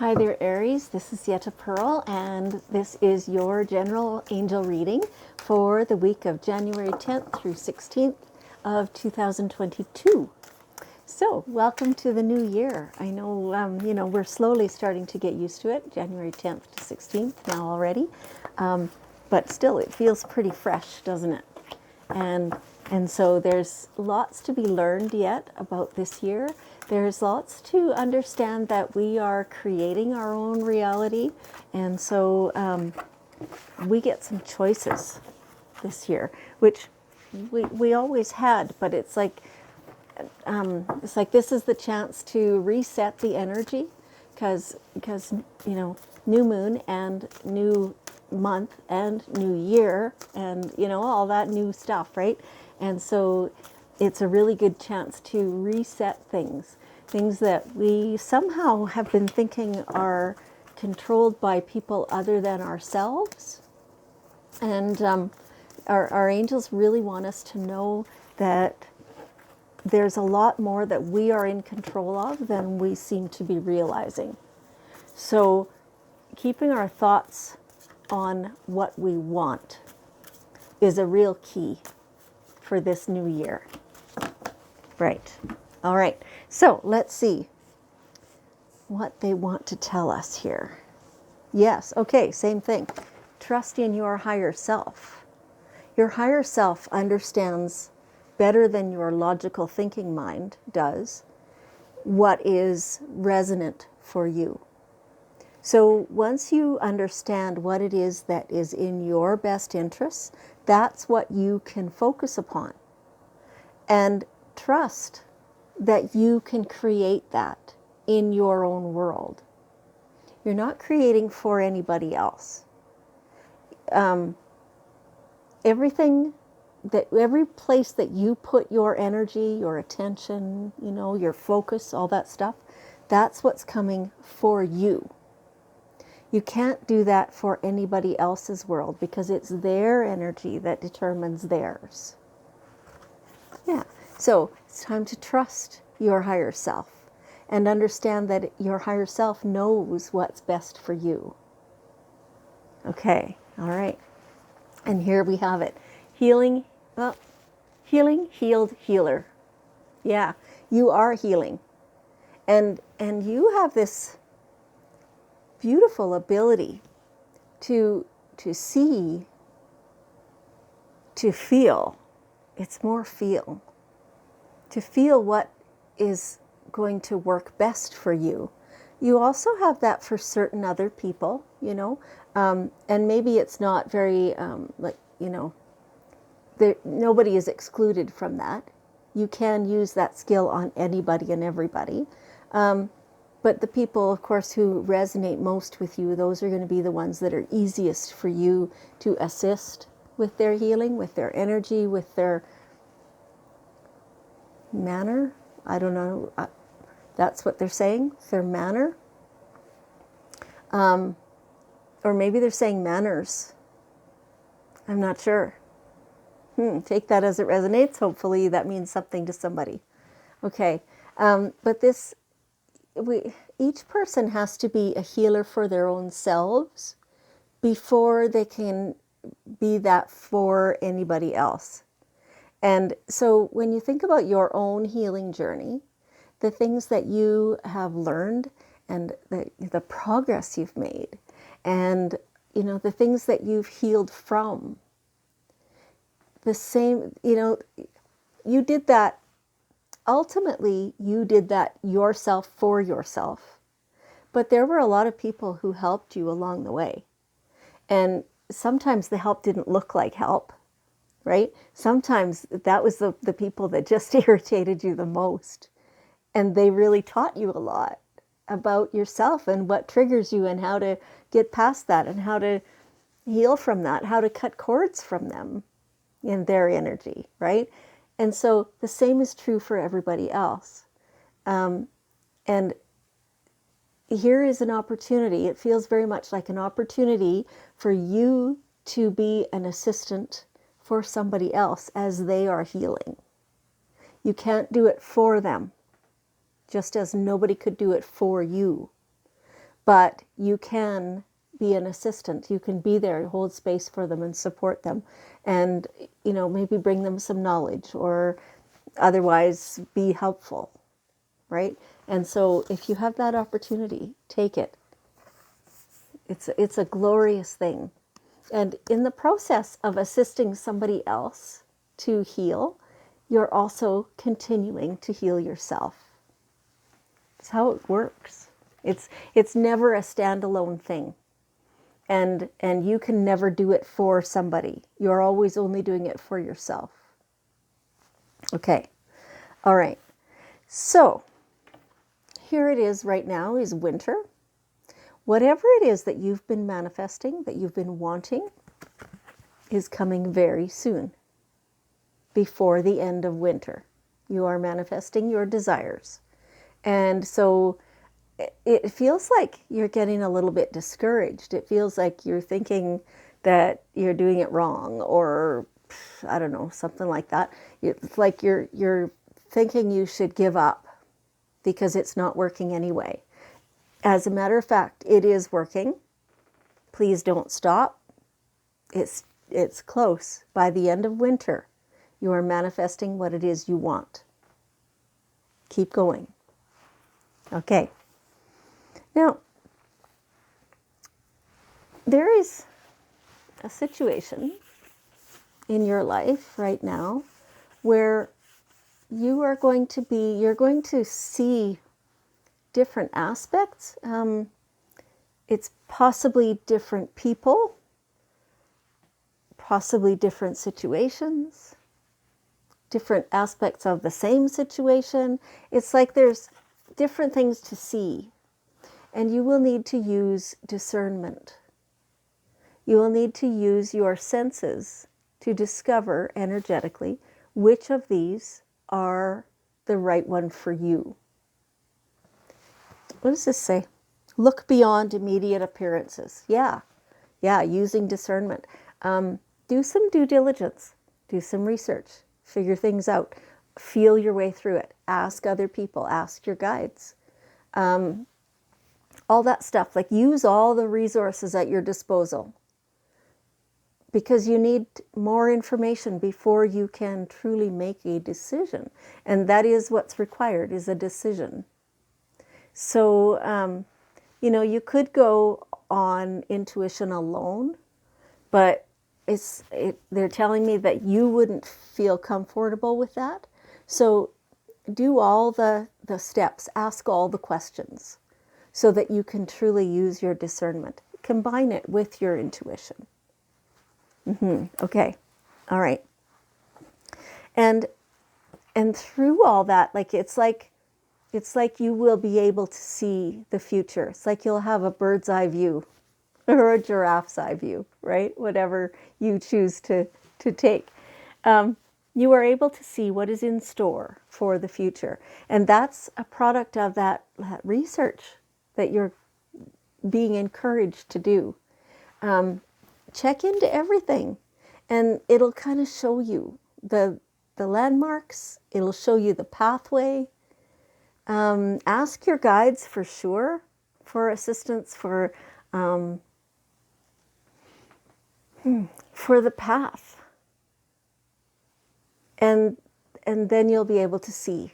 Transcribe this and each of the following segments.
Hi there, Aries. This is Yetta Pearl, and this is your general angel reading for the week of January 10th through 16th of 2022. So, welcome to the new year. I know, we're slowly starting to get used to it, January 10th to 16th now already, but still it feels pretty fresh, doesn't it? And so there's lots to be learned yet about this year. There's lots to understand that we are creating our own reality. And so we get some choices this year, which we always had, but it's like this is the chance to reset the energy because new moon and new month and new year and all that new stuff, right? And so it's a really good chance to reset things that we somehow have been thinking are controlled by people other than ourselves. And our angels really want us to know that there's a lot more that we are in control of than we seem to be realizing. So keeping our thoughts on what we want is a real key for this new year. Right. All right. So let's see what they want to tell us here. Yes. Okay. Same thing. Trust in your higher self. Your higher self understands better than your logical thinking mind does what is resonant for you. So once you understand what it is that is in your best interests, that's what you can focus upon. And trust that you can create that in your own world. You're not creating for anybody else. Every place that you put your energy, your attention, your focus, all that stuff, that's what's coming for you. You can't do that for anybody else's world because it's their energy that determines theirs. Yeah, so it's time to trust your higher self and understand that your higher self knows what's best for you. Okay, all right. And here we have it. Healing, healed, healer. Yeah, you are healing. And you have this beautiful ability to see, to feel. It's more feel. To feel what is going to work best for you. You also have that for certain other people, and maybe it's not very, nobody is excluded from that. You can use that skill on anybody and everybody. But the people, of course, who resonate most with you, those are going to be the ones that are easiest for you to assist with their healing, with their energy, with their manner. I don't know. That's what they're saying, their manner. Or maybe they're saying manners. I'm not sure. Take that as it resonates. Hopefully that means something to somebody. Okay. But each person has to be a healer for their own selves before they can be that for anybody else. And so when you think about your own healing journey, the things that you have learned and the progress you've made and, the things that you've healed from, the same, you did that. Ultimately, you did that yourself for yourself. But there were a lot of people who helped you along the way. And sometimes the help didn't look like help, right? Sometimes that was the people that just irritated you the most. And they really taught you a lot about yourself and what triggers you and how to get past that and how to heal from that, how to cut cords from them in their energy, right? And so the same is true for everybody else. And here is an opportunity. It feels very much like an opportunity for you to be an assistant for somebody else as they are healing. You can't do it for them, just as nobody could do it for you. but you can be an assistant. You can be there, hold space for them and support them, and maybe bring them some knowledge or otherwise be helpful, right? And so if you have that opportunity, take it. It's a glorious thing. And in the process of assisting somebody else to heal, you're also continuing to heal yourself. It's how it works. It's never a standalone thing. And you can never do it for somebody. You're always only doing it for yourself. Okay. All right. So here it is right now is winter. Whatever it is that you've been manifesting, that you've been wanting, is coming very soon, before the end of winter. You are manifesting your desires. And so it feels like you're getting a little bit discouraged. It feels like you're thinking that you're doing it wrong, or I don't know, something like that. It's like you're thinking you should give up because it's not working anyway. As a matter of fact, it is working. Please don't stop. It's close. By the end of winter, you are manifesting what it is you want. Keep going. Okay. Now, there is a situation in your life right now where you're going to see different aspects. It's possibly different people, possibly different situations, different aspects of the same situation. It's like there's different things to see, and you will need to use discernment. You will need to use your senses to discover energetically which of these are the right one for you. What does this say? Look beyond immediate appearances. Yeah, using discernment. Do some due diligence. Do some research. Figure things out. Feel your way through it. Ask other people. Ask your guides. All that stuff. Like, use all the resources at your disposal, because you need more information before you can truly make a decision. And that is what's required, is a decision. So, you could go on intuition alone, but they're telling me that you wouldn't feel comfortable with that. So do all the steps, ask all the questions, so that you can truly use your discernment. Combine it with your intuition. Okay. All right. And through all that, it's like you will be able to see the future. It's like you'll have a bird's eye view or a giraffe's eye view, right? Whatever you choose to take. You are able to see what is in store for the future. And that's a product of that research that you're being encouraged to do. Check into everything, and it'll kind of show you the landmarks. It'll show you the pathway. Ask your guides for sure, for assistance, for the path. And then you'll be able to see.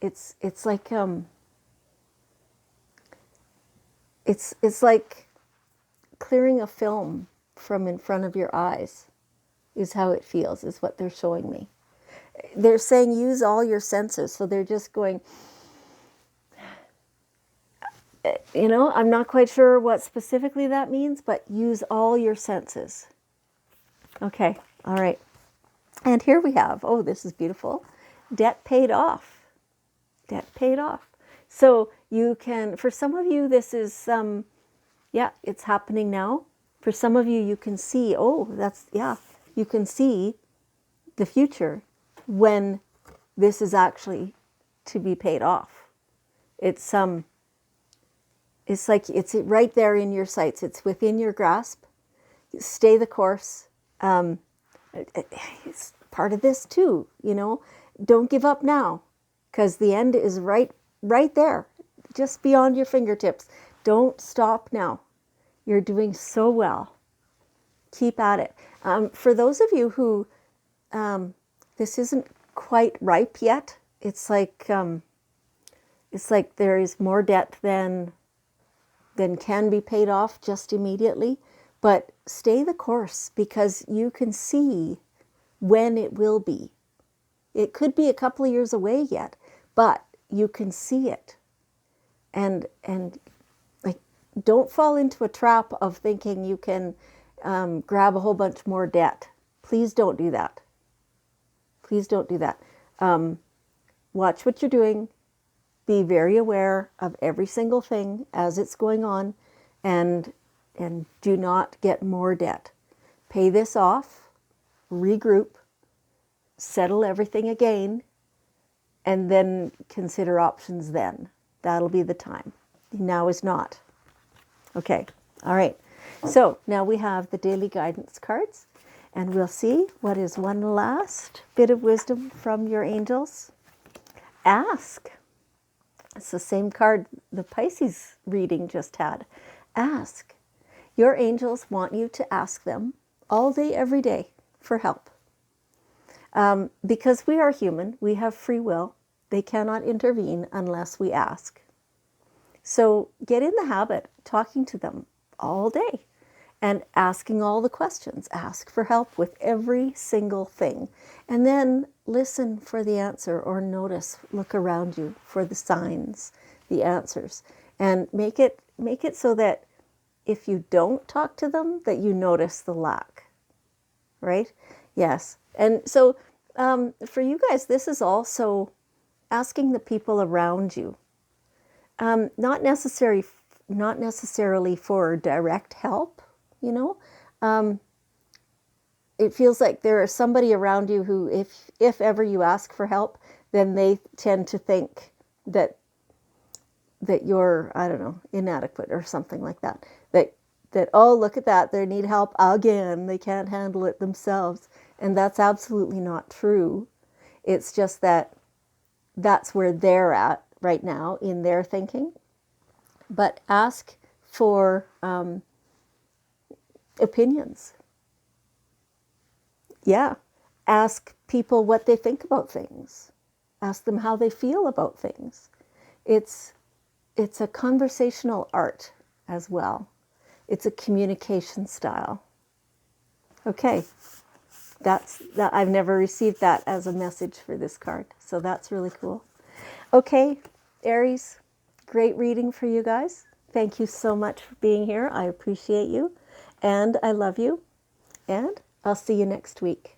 It's like it's like clearing a film from in front of your eyes, is how it feels, is what they're showing me. They're saying use all your senses. So they're just going, I'm not quite sure what specifically that means, but use all your senses. Okay. All right. And here we have, this is beautiful. Debt paid off. Debt paid off. So you can, for some of you, this is, it's happening now. For some of you, you can see, you can see the future when this is actually to be paid off. It's like it's right there in your sights. It's within your grasp. Stay the course. It's part of this too, Don't give up now, because the end is right there, just beyond your fingertips. Don't stop now. You're doing so well. Keep at it. For those of you who this isn't quite ripe yet, it's like there is more debt than can be paid off just immediately. But stay the course, because you can see when it will be. It could be a couple of years away yet, but you can see it. And like, don't fall into a trap of thinking you can grab a whole bunch more debt. Please don't do that. Please don't do that. Watch what you're doing. Be very aware of every single thing as it's going on, and do not get more debt. Pay this off, regroup, settle everything again, and then consider options then. That'll be the time. Now is not. Okay. All right. So now we have the daily guidance cards, and we'll see what is one last bit of wisdom from your angels. Ask. It's the same card the Pisces reading just had. Ask. Your angels want you to ask them all day, every day for help. Because we are human, we have free will. They cannot intervene unless we ask. So get in the habit talking to them all day and asking all the questions. Ask for help with every single thing. And then listen for the answer, or notice, look around you for the signs, the answers. And make it so that if you don't talk to them, that you notice the lack. Right? Yes. And so for you guys, this is also asking the people around you. Not necessarily for direct help, you know. It feels like there is somebody around you who, if ever you ask for help, then they tend to think that you're, I don't know, inadequate or something like that. That oh, look at that, they need help again. They can't handle it themselves. And that's absolutely not true. It's just that that's where they're at right now in their thinking. But ask for opinions. Yeah. Ask people what they think about things. Ask them how they feel about things. It's a conversational art as well. It's a communication style. Okay. I've never received that as a message for this card. So that's really cool. Okay, Aries, great reading for you guys. Thank you so much for being here. I appreciate you, and I love you, and I'll see you next week.